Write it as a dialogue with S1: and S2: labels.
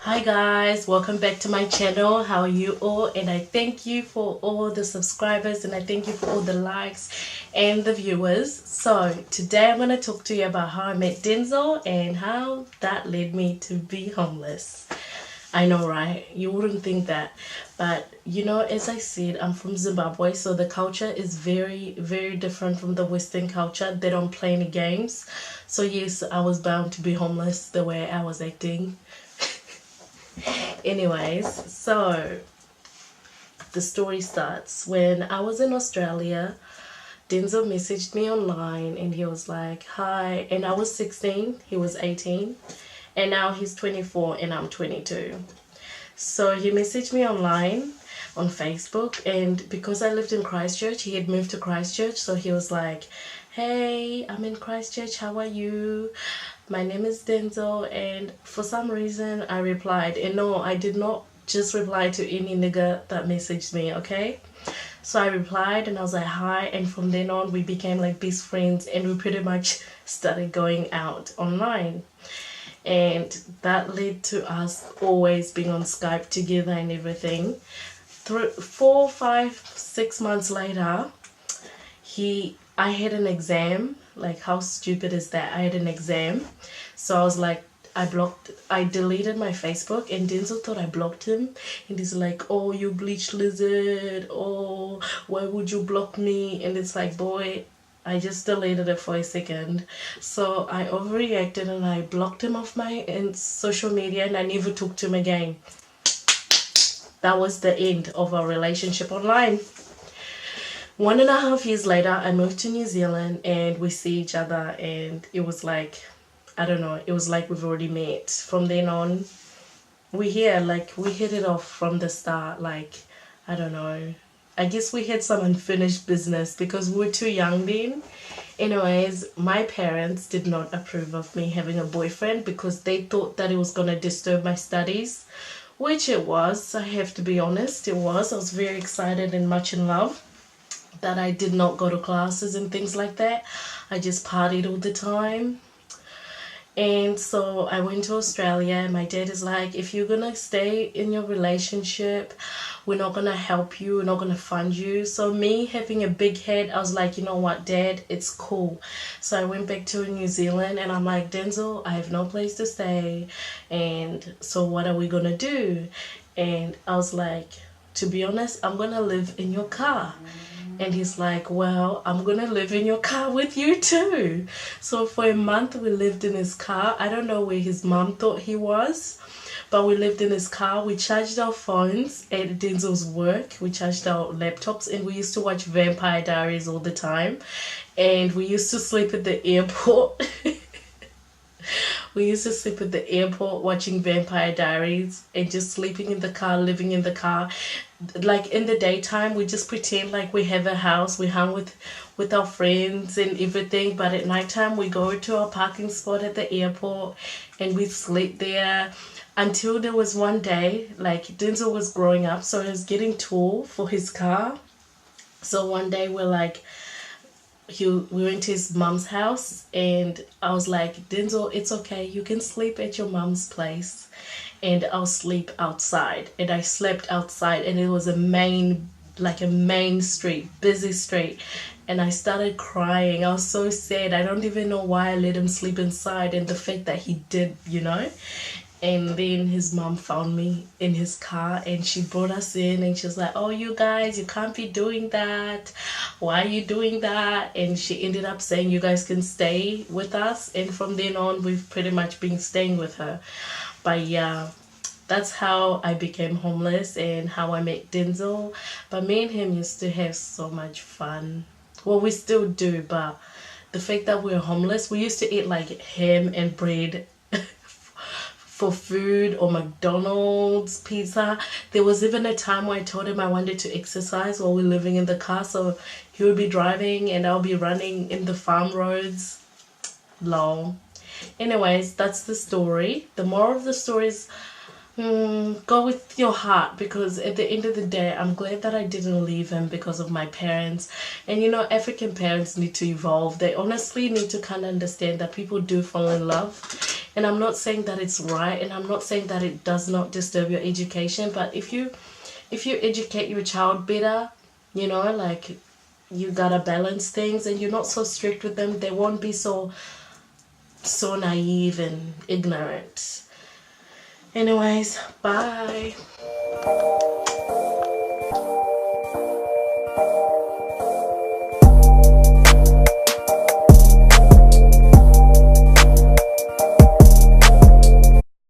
S1: Hi guys, welcome back to my channel. How are you all? And I thank you for all the subscribers and I thank you for all the likes and the viewers. So today I'm going to talk to you about how I met Denzel and how that led me to be homeless. I know, right? You wouldn't think that. But, you know, as I said, I'm from Zimbabwe, so the culture is very, very different from the Western culture. They don't play any games. So, yes, I was bound to be homeless the way I was acting. Anyways, so the story starts when I was in Australia. Denzel messaged me online and he was like, hi. And I was 16, he was 18. And now he's 24 and I'm 22. So he messaged me online on Facebook, and because I lived in Christchurch, he had moved to Christchurch. So he was like, hey, I'm in Christchurch, how are you? My name is Denzel. And for some reason I replied, and no, I did not just reply to any nigga that messaged me, okay? So I replied and I was like, hi. And from then on we became like best friends and we pretty much started going out online. And that led to us always being on Skype together and everything. 4, 5, 6 months later, I had an exam. Like, how stupid is that? I had an exam. So I was like, I deleted my Facebook, and Denzel thought I blocked him. And he's like, oh, you bleached lizard. Oh, why would you block me? And it's like, boy, I just deleted it for a second. So I overreacted and I blocked him off my social media and I never talked to him again. That was the end of our relationship online. 1.5 years later, I moved to New Zealand and we see each other, and it was like, I don't know, it was like we've already met. From then on, we hit it off from the start. Like, I don't know, I guess we had some unfinished business because we were too young then. Anyways, my parents did not approve of me having a boyfriend because they thought that it was going to disturb my studies, which it was. I have to be honest, it was. I was very excited and much in love that I did not go to classes and things like that. I just partied all the time. And so I went to Australia and my dad is like, if you're gonna stay in your relationship, we're not gonna help you, we're not gonna fund you. So me having a big head, I was like, you know what, Dad, it's cool. So I went back to New Zealand and I'm like, Denzel, I have no place to stay, and so what are we gonna do? And I was like, to be honest, I'm gonna live in your car. And he's like, well, I'm gonna live in your car with you too. So for a month we lived in his car. I don't know where his mom thought he was, but we lived in his car. We charged our phones at Denzel's work. We charged our laptops and we used to watch Vampire Diaries all the time. And we used to sleep at the airport. We used to sleep at the airport watching Vampire Diaries and just sleeping in the car, living in the car. Like in the daytime, we just pretend like we have a house. We hung with our friends and everything. But at nighttime, we go to our parking spot at the airport and we sleep there. Until there was one day, like Denzel was growing up, so he was getting tall for his car. So one day we're like, we went to his mom's house and I was like, Denzel, it's okay, you can sleep at your mom's place and I'll sleep outside. And I slept outside and it was a main street, busy street, and I started crying. I was so sad. I don't even know why I let him sleep inside, and the fact that he did, you know. And then his mom found me in his car and she brought us in and she was like, oh, you guys, you can't be doing that. Why are you doing that? And she ended up saying, you guys can stay with us. And from then on, we've pretty much been staying with her. But yeah, that's how I became homeless and how I met Denzel. But me and him used to have so much fun. Well, we still do, but the fact that we're homeless, we used to eat like ham and bread for food, or McDonald's, pizza. There was even a time where I told him I wanted to exercise while we're living in the car, so he would be driving and I'll be running in the farm roads. Lol. Anyways, that's the story. The moral of the story is, go with your heart, because at the end of the day, I'm glad that I didn't leave him because of my parents. And you know, African parents need to evolve. They honestly need to kind of understand that people do fall in love And I'm not saying that it's right, and I'm not saying that it does not disturb your education, but if you educate your child better, you know, like, you gotta balance things, and you're not so strict with them, they won't be so naive and ignorant. Anyways, bye.